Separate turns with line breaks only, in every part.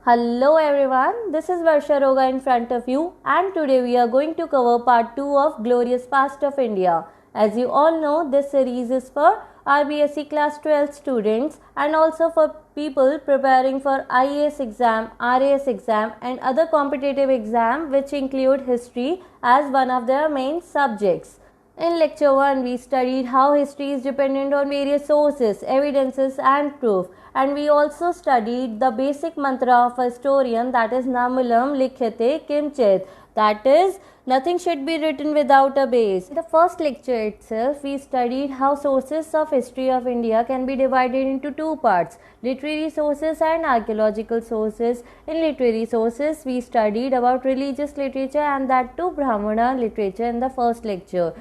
Hello everyone, this is Varsha Roga in front of you, and today we are going to cover part 2 of Glorious Past of India. As you all know, this series is for RBSE class 12 students and also for people preparing for IAS exam, RAS exam and other competitive exam which include history as one of their main subjects. In lecture 1, we studied how history is dependent on various sources, evidences and proof, and we also studied the basic mantra of a historian, that is Namulam Likhyate Kimchit, that is nothing should be written without a base. In the first lecture itself, we studied how sources of history of India can be divided into two parts, literary sources and archaeological sources. In literary sources, we studied about religious literature and that too Brahmana literature in the first lecture.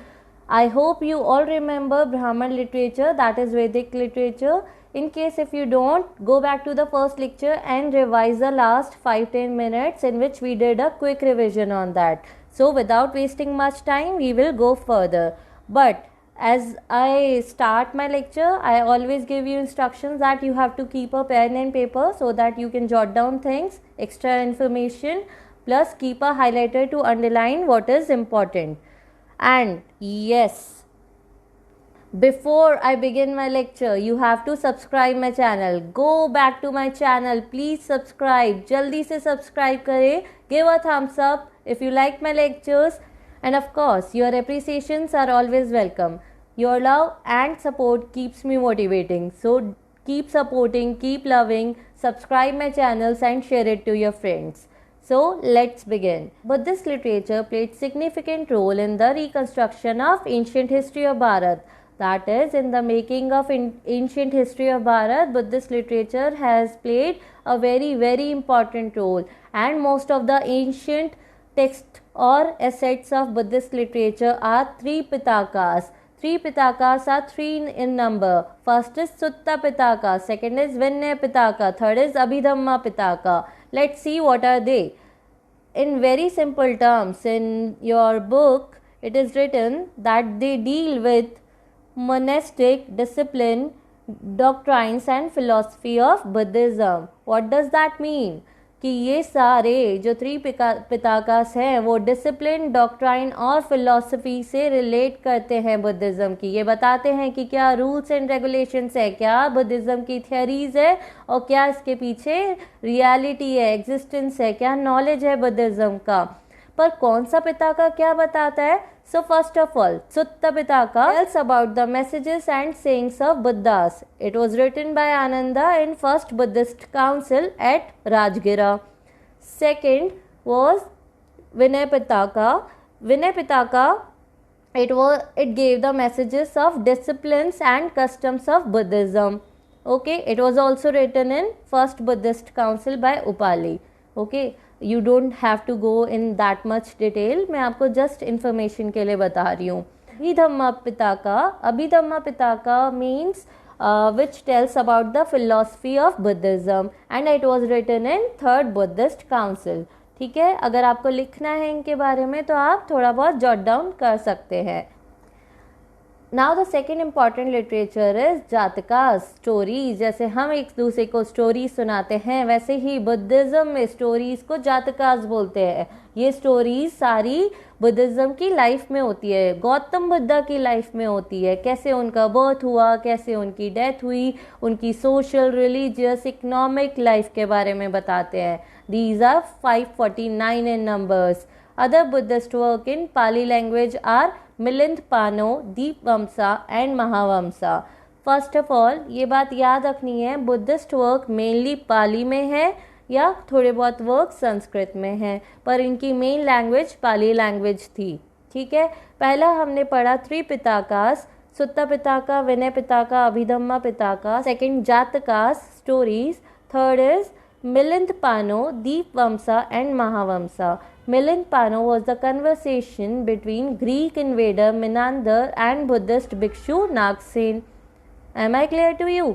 I hope you all remember Brahman literature, that is Vedic literature. In case if you don't, go back to the first lecture and revise the last 5-10 minutes in which we did a quick revision on that. So without wasting much time, we will go further. But as I start my lecture, I always give you instructions that you have to keep a pen and paper so that you can jot down things, extra information, plus keep a highlighter to underline what is important. And yes, before I begin my lecture, you have to subscribe my channel. Go back to my channel. Please subscribe. Jaldi se subscribe kare. Give a thumbs up if you like my lectures. And of course, your appreciations are always welcome. Your love and support keeps me motivating. So keep supporting, keep loving, subscribe my channels and share it to your friends. So let's begin. Buddhist literature played significant role in the reconstruction of ancient history of Bharat. That is, in the making of ancient history of Bharat, Buddhist literature has played a very important role, and most of the ancient texts or assets of Buddhist literature are three Pitakas. Three Pitakas are three in number. First is Sutta Pitaka, second is Vinaya Pitaka, third is Abhidhamma Pitaka. Let's see what are they. In very simple terms, in your book, it is written that they deal with monastic discipline, doctrines and philosophy of Buddhism. What does that mean? कि ये सारे जो three पिताकास हैं वो discipline, doctrine और philosophy से relate करते हैं बुद्धिज़्म की. ये बताते हैं कि क्या रूल्स एंड रेगुलेशंस है, क्या बुद्धिज़्म की थियरीज है और क्या इसके पीछे रियलिटी है, एग्जिस्टेंस है, क्या नॉलेज है बुद्धिज़्म का. पर कौन सा पिताका क्या बताता है? So first of all, Sutta Pitaka tells about the messages and sayings of Buddhas. It was written by Ananda in first Buddhist council at Rajgira. Second was Vinaya Pitaka. Vinaya Pitaka, it gave the messages of disciplines and customs of Buddhism. Okay, it was also written in first Buddhist council by Upali. Okay, you don't have to go in that much detail. मैं आपको just information के लिए बता रही हूँ. Abhidhamma Pitaka means which tells about the philosophy of Buddhism and it was written in third Buddhist council. ठीक है, अगर आपको लिखना है इनके बारे में तो आप थोड़ा बहुत jot down कर सकते हैं. Now the second important literature is Jatakas, stories. जैसे हम एक दूसरे को स्टोरी सुनाते हैं वैसे ही बुद्धिज़्म में स्टोरीज को जातकास बोलते हैं. ये स्टोरीज सारी बुद्धिज़्म की लाइफ में होती है, गौतम बुद्धा की लाइफ में होती है. कैसे उनका बर्थ हुआ, कैसे उनकी डेथ हुई, उनकी सोशल, रिलीजियस, इकोनॉमिक लाइफ के बारे में बताते हैं. These are 549 in numbers. Other Buddhist work in Pali language are Milinda Pano, Dipavamsa and Mahavamsa. First of all ये बात याद रखनी है, बुद्धिस्ट वर्क मेनली पाली में है या थोड़े बहुत वर्क संस्कृत में है, पर इनकी मेन लैंग्वेज पाली लैंग्वेज थी. ठीक है, पहला हमने पढ़ा three Pitakas, Sutta Pitaka, Vinaya Pitaka, Abhidhamma Pitaka. Second Jatakas, stories. Third is Milinda Pano, Dipavamsa and Mahavamsa. Milinda Pano was the conversation between Greek invader Menander and Buddhist भिक्षु Nagasena. Am I clear to you?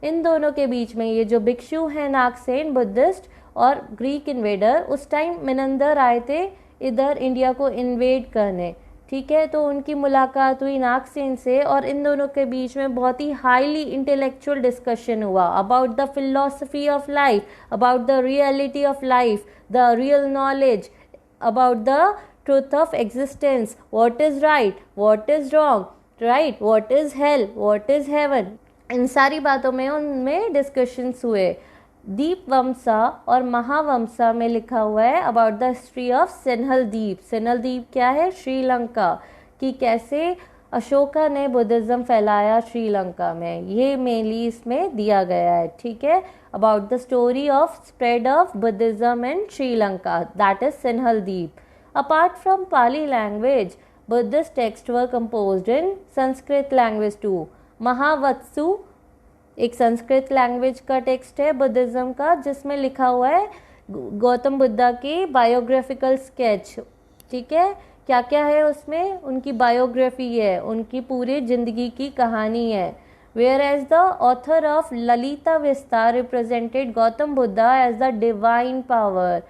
इन दोनों के बीच में ये जो भिक्षु हैं नागसेन बुद्धिस्ट और ग्रीक इन्वेडर, उस टाइम मेनंदर आए थे इधर इंडिया को इन्वेड करने. ठीक है। तो उनकी मुलाकात हुई नागसेन से और इन दोनों के बीच में बहुत ही हाईली इंटेलेक्चुअल डिस्कशन हुआ about the philosophy of life, about the reality of life, the real knowledge, about the truth of existence, what is right, what is wrong, right, what is hell, what is heaven. इन सारी बातों में उनमें discussions हुए। दीपवमसा और महावमसा में लिखा हुआ है अबाउट द हिस्ट्री ऑफ सिन्हल द्वीप। सिन्हल द्वीप क्या है? श्रीलंका। कि कैसे अशोका ने बुद्धिज़्म फैलाया श्रीलंका में, ये मेनली इसमें दिया गया है। ठीक है, about the story of spread of Buddhism in Sri Lanka, that is Sinhala Dweep. Apart from Pali language, Buddhist text were composed in Sanskrit language too. महावत्सु एक संस्कृत लैंग्वेज का टेक्स्ट है बुद्धिज़्म का, जिसमें लिखा हुआ है गौतम बुद्धा की बायोग्राफिकल स्केच। ठीक है, क्या क्या है उसमें? उनकी बायोग्राफी है, उनकी पूरी जिंदगी की कहानी है। Whereas the author of Lalitavistara represented Gautam Buddha as the divine power.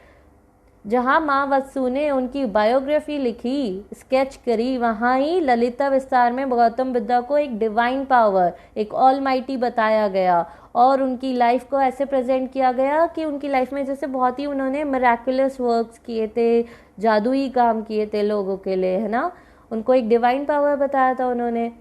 जहाँ माँ वत्सु ने उनकी बायोग्राफी लिखी, स्केच करी, वहाँ ही ललिता विस्तार में गौतम बुद्धा को एक डिवाइन पावर, एक ऑल माइटी बताया गया और उनकी लाइफ को ऐसे प्रेजेंट किया गया कि उनकी लाइफ में जैसे बहुत ही उन्होंने मिराकुलस वर्क्स किए थे, जादुई काम किए थे लोगों के लिए, है ना। उनको एक डिवाइन पावर बताया था उन्होंने।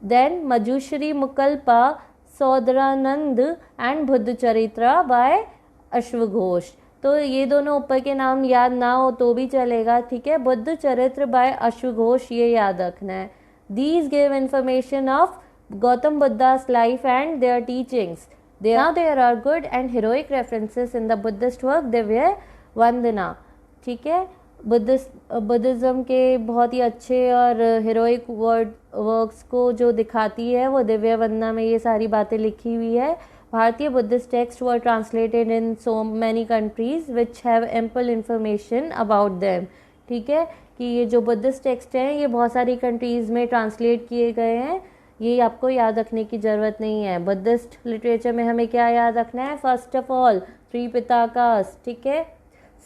Then Manjushri Mulakalpa, Saundarananda and Buddhacharita by अश्वघोष। तो ये दोनों ऊपर के नाम याद ना हो तो भी चलेगा, ठीक है। बुद्ध चरित्र बाय अश्वघोष, ये याद रखना है। These give information of Gautam Buddha's life and their teachings. Now there are good and heroic references in the Buddhist work Divya वंदना। ठीक है, बुद्धिज़्म के बहुत ही अच्छे और हीरोइक वर्क्स को जो दिखाती है वो दिव्य वंदना में ये सारी बातें लिखी हुई है। भारतीय Buddhist text were translated in so many countries which have ample information about them. ठीक है, कि ये जो बुद्धिस्ट टेक्स्ट हैं ये बहुत सारी कंट्रीज़ में ट्रांसलेट किए गए हैं, ये आपको याद रखने की ज़रूरत नहीं है। बुद्धिस्ट लिटरेचर में हमें क्या याद रखना है? फर्स्ट ऑफ ऑल थ्री पिताकास, ठीक है।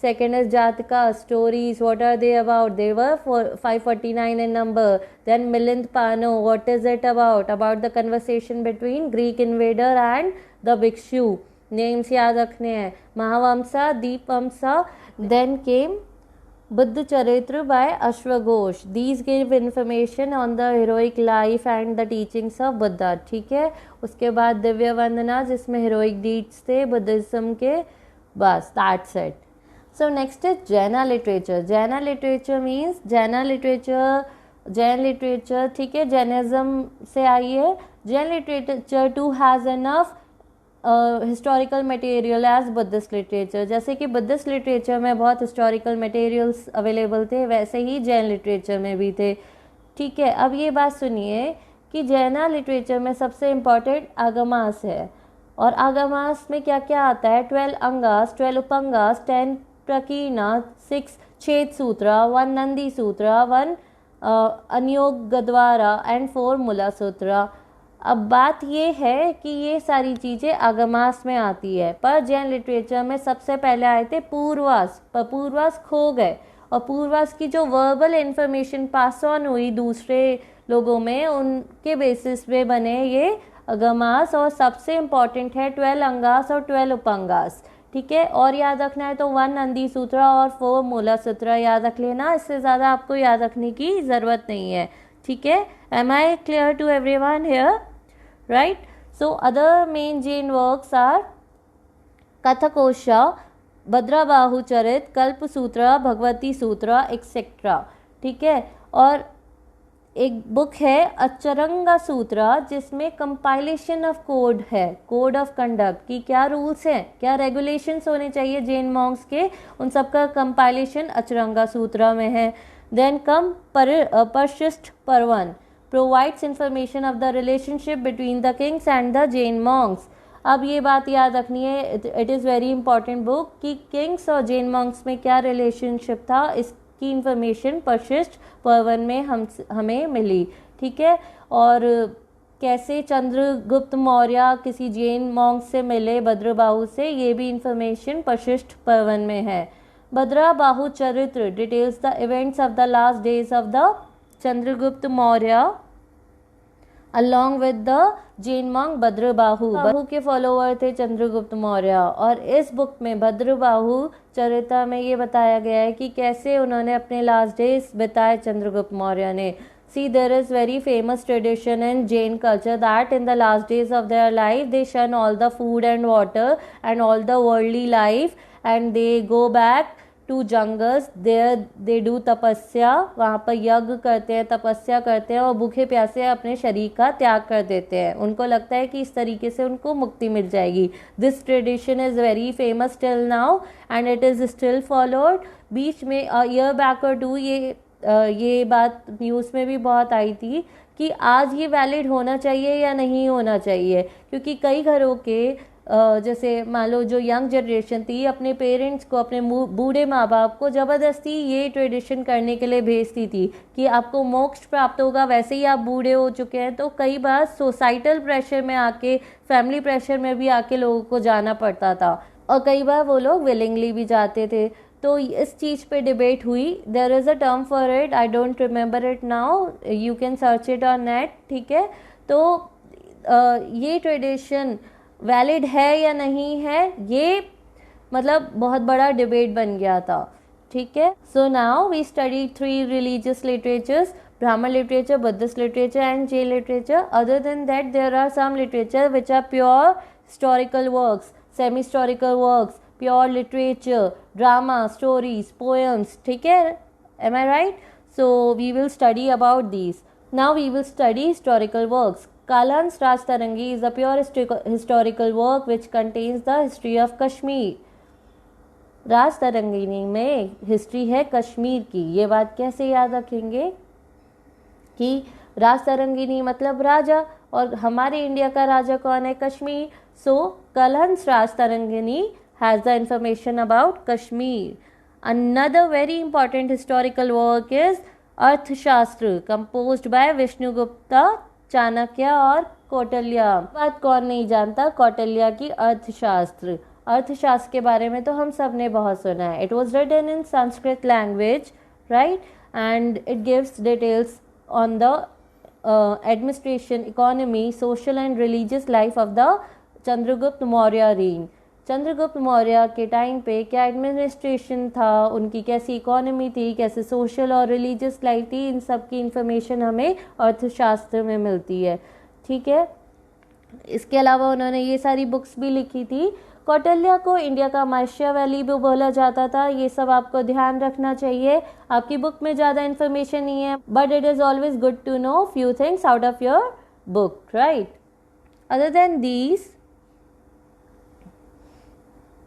Second is Jataka stories. What are they about? They were 549 in number. Then Milind Pano. What is it about? About the conversation between Greek invader and the Bhikshu. Names याद रखने हैं। Mahavamsa, Dipavamsa. Then came Buddha Charitra by Ashwaghosh. These give information on the heroic life and the teachings of Buddha. ठीक है, उसके बाद दिव्य वंदना जिसमें heroic deeds थे Buddhism के, बस that's it. So next is Jaina literature. Jaina literature means Jain literature, ठीक है, Jainism से आई है। Jain literature too has enough historical material as Buddhist literature. जैसे कि Buddhist literature में बहुत historical materials available थे, वैसे ही Jain literature में भी थे। ठीक है, अब ये बात सुनिए कि Jaina literature में सबसे important आगमास है, और आगमास में क्या क्या आता है? 12 अंगास, 12 उपंगास, 10 प्रकीर्णा, 6 छेद सूत्र, 1 नंदी सूत्र, 1 अनियोग गद्वारा एंड 4 मूला सूत्र। अब बात ये है कि ये सारी चीज़ें आगमास में आती है, पर जैन लिटरेचर में सबसे पहले आए थे पूर्वास, पर पूर्वास खो गए, और पूर्वास की जो वर्बल इंफॉर्मेशन पास ऑन हुई दूसरे लोगों में, उनके बेसिस पे बने ये आगमास, और सबसे इम्पॉर्टेंट है 12 अंगास और 12 उपंगास। ठीक है, और याद रखना है तो 1 नंदी सूत्र और 4 मूला सूत्र याद रख लेना, इससे ज़्यादा आपको याद रखने की ज़रूरत नहीं है। ठीक है, am I clear to everyone here? Right. So other main Jain works are Kathakosha, Bhadrabahu Charita, Kalpa Sutra, Bhagwati सूत्र एक्सेट्रा। ठीक है, और एक बुक है अचरंगा सूत्र जिसमें कंपाइलेशन ऑफ कोड है, कोड ऑफ कंडक्ट की क्या रूल्स हैं, क्या रेगुलेशंस होने चाहिए जैन मॉन्क्स के, उन सब का कंपाइलेशन अचरंगा सूत्र में है। Then come Parishishta Parvan, provides information of the relationship between the kings and the Jain monks. अब ये बात याद रखनी है, it is very important book कि किंग्स और जैन मॉन्क्स में क्या रिलेशनशिप था, इस की इंफॉर्मेशन परशिष्ट पर्वन में हमें मिली। ठीक है, और कैसे चंद्रगुप्त मौर्य किसी जैन मॉन्क से मिले भद्रबाहु से, ये भी इंफॉर्मेशन परशिष्ट पर्वन में है। भद्रबाहु चरित्र details the events of the last days of the Chandragupta Maurya along with the Jain monk Bhadrabahu के फॉलोवर थे चंद्रगुप्त मौर्य। और इस बुक में भद्रबाहु चरित्र में ये बताया गया है कि कैसे उन्होंने अपने लास्ट डेज बिताए चंद्रगुप्त मौर्य ने। See, there is very famous tradition in Jain culture that in the last days of their life they shun all the food and water and all the worldly life and they go back to jungles. There they do तपस्या, वहाँ पर यज्ञ करते हैं, तपस्या करते हैं और भूखे प्यासे अपने शरीर का त्याग कर देते हैं। उनको लगता है कि इस तरीके से उनको मुक्ति मिल जाएगी। This tradition is very famous till now and it is still followed. बीच में a year back or two ये बात न्यूज़ में भी बहुत आई थी कि आज ये वैलिड होना चाहिए या नहीं होना चाहिए, क्योंकि कई घरों के जैसे मान लो जो यंग जनरेशन थी अपने पेरेंट्स को, अपने बूढ़े माँ बाप को ज़बरदस्ती ये ट्रेडिशन करने के लिए भेजती थी कि आपको मोक्ष प्राप्त होगा, वैसे ही आप बूढ़े हो चुके हैं। तो कई बार सोसाइटल प्रेशर में आके, फैमिली प्रेशर में भी आके लोगों को जाना पड़ता था और कई बार वो लोग विलिंगली भी जाते थे। तो इस चीज़ पे डिबेट हुई। There is a term for it, I don't remember it now, you can search it on net, ठीक है। तो ये ट्रेडिशन वैलिड है या नहीं है, ये मतलब बहुत बड़ा डिबेट बन गया था, ठीक है। So now we study 3 religious literatures, Brahmin literature, Buddhist literature and Jain literature. Other than that there are some literature which are pure historical works, semi-historical works, pure literature, drama, stories, poems, ठीक है, am I right? So we will study about these. Now we will study historical works. Kalhans Rajtarangi is a pure historical work which contains the history of Kashmir. Rajatarangini में history है कश्मीर की। ये बात कैसे याद रखेंगे कि राजतरंगिनी मतलब राजा और हमारे इंडिया का राजा कौन है? कश्मीर। सो कलहंस Rajatarangini has the information about Kashmir. Another very important historical work is अर्थशास्त्र, composed by विष्णुगुप्ता, चाणक्य और कौटिल्य। बात कौन नहीं जानता कौटिल्य की अर्थशास्त्र। अर्थशास्त्र के बारे में तो हम सब ने बहुत सुना है। It was written in Sanskrit language, right? And it gives details on the administration, economy, social and religious life of the Chandragupta Maurya reign. Chandragupta Maurya के टाइम पे क्या एडमिनिस्ट्रेशन था, उनकी कैसी इकोनॉमी थी, कैसे सोशल और रिलीजियस लाइफ थी, इन सब की इंफॉर्मेशन हमें अर्थशास्त्र में मिलती है, ठीक है। इसके अलावा उन्होंने ये सारी बुक्स भी लिखी थी। कौटिल्य को इंडिया का माचियावेली भी बोला जाता था। ये सब आपको ध्यान रखना चाहिए। आपकी बुक में ज़्यादा इन्फॉर्मेशन नहीं है, but it is always good to know few things out of your book, right. Other than these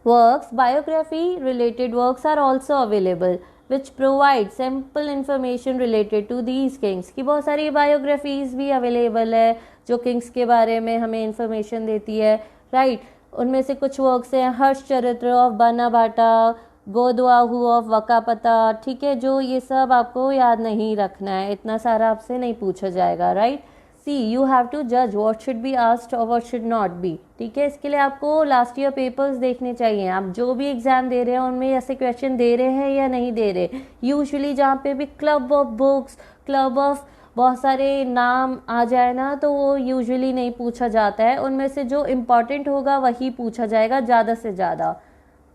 works, biography related works are also available which provide simple information related to these kings। की बहुत सारी biographies भी available है जो kings के बारे में हमें information देती है, right। उनमें से कुछ वर्क्स हैं हर्ष चरित्र ऑफ बनाबाटा, गोदवाहू ऑफ वकापता, ठीक है। जो ये सब आपको याद नहीं रखना है, इतना सारा आपसे नहीं पूछा जाएगा, right. See you have to जज व्हाट शुड बी आस्क्ड और व्हाट शुड नॉट बी, ठीक है। इसके लिए आपको लास्ट ईयर पेपर्स देखने चाहिए। आप जो भी एग्जाम दे रहे हैं उनमें ऐसे क्वेश्चन दे रहे हैं या नहीं दे रहे। यूजुअली जहाँ पे भी club of books, club of बहुत सारे नाम आ जाए ना, तो वो यूजुअली नहीं पूछा जाता है। उनमें से जो इम्पॉर्टेंट होगा वही पूछा जाएगा ज़्यादा से ज़्यादा,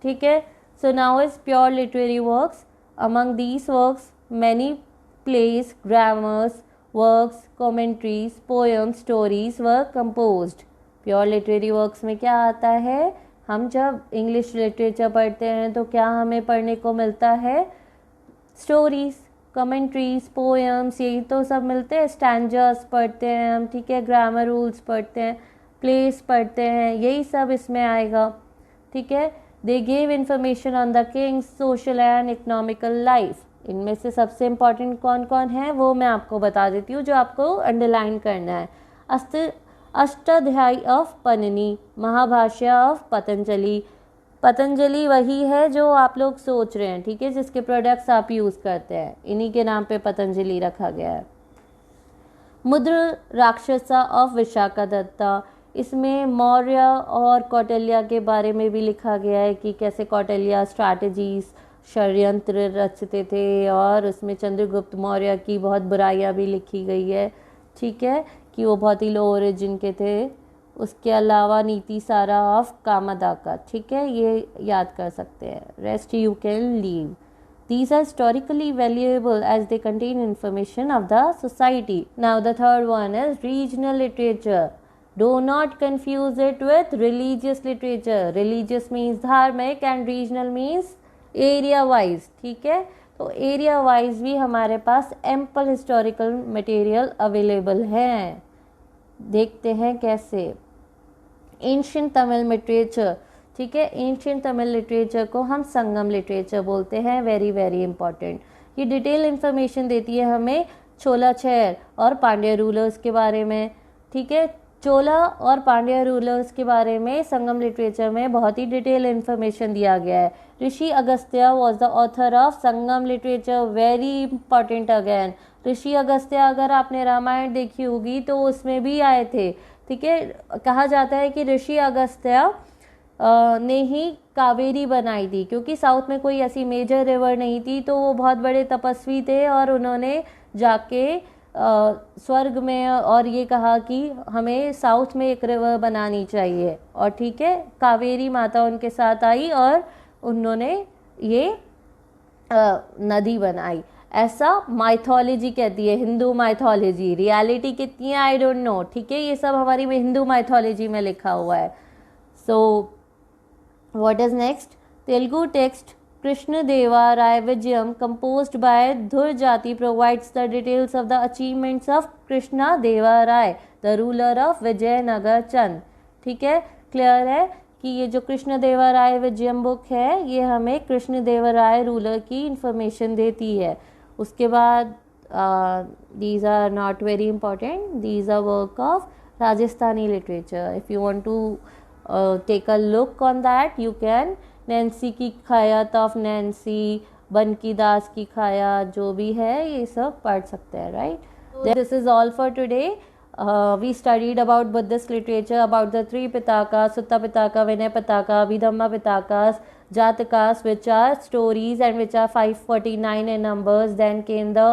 ठीक है। So now is pure literary works. Among these works many place, grammars, works, commentaries, poem, stories were composed. Pure literary works में क्या आता है? हम जब इंग्लिश लिटरेचर पढ़ते हैं तो क्या हमें पढ़ने को मिलता है? स्टोरीज, कमेंट्रीज, पोएम्स, यही तो सब मिलते हैं। स्टैंजर्स पढ़ते हैं हम, ठीक है। ग्रामर रूल्स पढ़ते हैं, प्लेस पढ़ते हैं, यही सब इसमें आएगा, ठीक है। They give information on the Kings social and economical life. इनमें से सबसे इम्पॉर्टेंट कौन कौन है वो मैं आपको बता देती हूँ, जो आपको अंडरलाइन करना है। Ashtadhyayi of Panini, Mahabhashya of Patanjali. पतंजलि वही है जो आप लोग सोच रहे हैं, ठीक है, जिसके प्रोडक्ट्स आप यूज़ करते हैं, इन्हीं के नाम पे पतंजलि रखा गया है। मुद्र राक्षसा ऑफ विशाखादत्ता, इसमें मौर्य और कौटिल्य के बारे में भी लिखा गया है कि कैसे कौटिल्य स्ट्रैटेजीज षड्यंत्र रचते थे और उसमें चंद्रगुप्त मौर्य की बहुत बुराइयां भी लिखी गई है, ठीक है, कि वो बहुत ही लो ओरिजिन के थे। उसके अलावा नीति सारा ऑफ कामादाका, ठीक है, ये याद कर सकते हैं, rest you can leave. These are historically valuable as they contain information of the society. Now the third one is regional literature. Do not confuse it with religious literature. Religious means धार्मिक and regional means area wise, ठीक है। तो area wise भी हमारे पास ample historical material available है। देखते हैं कैसे। Ancient Tamil literature, ठीक है, एंशियंट तमिल लिटरेचर को हम संगम लिटरेचर बोलते हैं, वेरी वेरी इंपॉर्टेंट। ये डिटेल इन्फॉर्मेशन देती है हमें चोला चेर और पांड्या रूलर्स के बारे में, ठीक है। चोला और पांड्या रूलर्स के बारे में संगम लिटरेचर में बहुत ही डिटेल इन्फॉर्मेशन दिया गया है। Rishi Agastya was the author of Sangam literature, very important again. Rishi Agastya, अगर आपने रामायण देखी होगी तो उसमें भी आए थे, ठीक है। कहा जाता है कि ऋषि अगस्त्य ने ही कावेरी बनाई थी, क्योंकि साउथ में कोई ऐसी मेजर रिवर नहीं थी, तो वो बहुत बड़े तपस्वी थे और उन्होंने जाके स्वर्ग में और ये कहा कि हमें साउथ में एक रिवर बनानी चाहिए, और ठीक है, कावेरी माता उनके साथ आई और उन्होंने ये नदी बनाई। ऐसा माइथोलॉजी कहती है, हिंदू माइथोलॉजी। रियलिटी कितनी है आई डोंट नो, ठीक है, ये सब हमारी हिंदू माइथोलॉजी में लिखा हुआ है। सो what is next? Telugu text Krishna Deva Rai Vijayam composed by Dhur Jati provides the details of the achievements of Krishna Deva Rai, the ruler of Vijayanagar Chand, ठीक है। क्लियर है कि ये जो कृष्ण देवा राय विजयम बुक है ये हमें कृष्ण देवा राय रूलर की इंफॉर्मेशन देती है। उसके बाद these are not very important, these are work of Rajasthani literature. If you want to take a look on that, you can Nancy की खायात ऑफ नैन्सी, बनकी दास की खाया, जो भी है ये सब पढ़ सकते हैं, right. This is all for today. We studied about Buddhist literature, about the three Pitakas, Sutta Pitaka, Vinay Pitaka, Abhidhamma Pitakas, Jatakas, which are stories and which are 549 in numbers. Then came the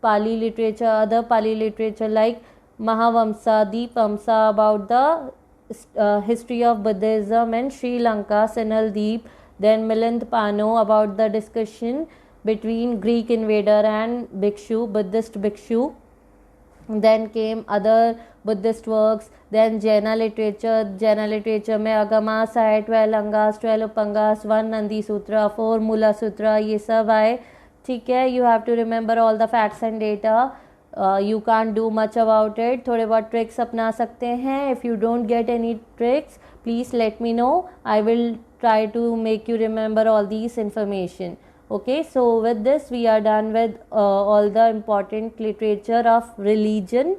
Pali literature, other Pali literature like Mahavamsa, Deepamsa about the history of Buddhism in Sri Lanka, Sinal Deep. Then Milind Pano about the discussion between Greek invader and Bhikshu, Buddhist Bhikshu. Then came other Buddhist works. Then Jaina literature. Jaina literature में अगमास आए, 12 अंगास, 12 उpangas, 1 नंदी सूत्र, 4 मूला सूत्र, ये सब आए, ठीक है। You have to remember all the facts and data. You can't do much about it. थोड़े बहुत ट्रिक्स अपना सकते हैं। If you don't get any tricks, please let me know. I will try to make you remember all these information. Okay, so with this we are done with all the important literature of religion,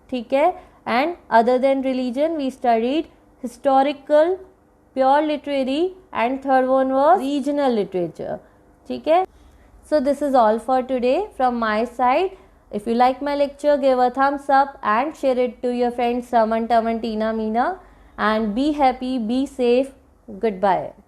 ठीक है। And other than religion we studied historical, pure literary, and third one was regional literature, ठीक है। So this is all for today from my side. If you like my lecture, give a thumbs up and share it to your friends Raman, Taman, Tina, Meena, and be happy, be safe. Goodbye.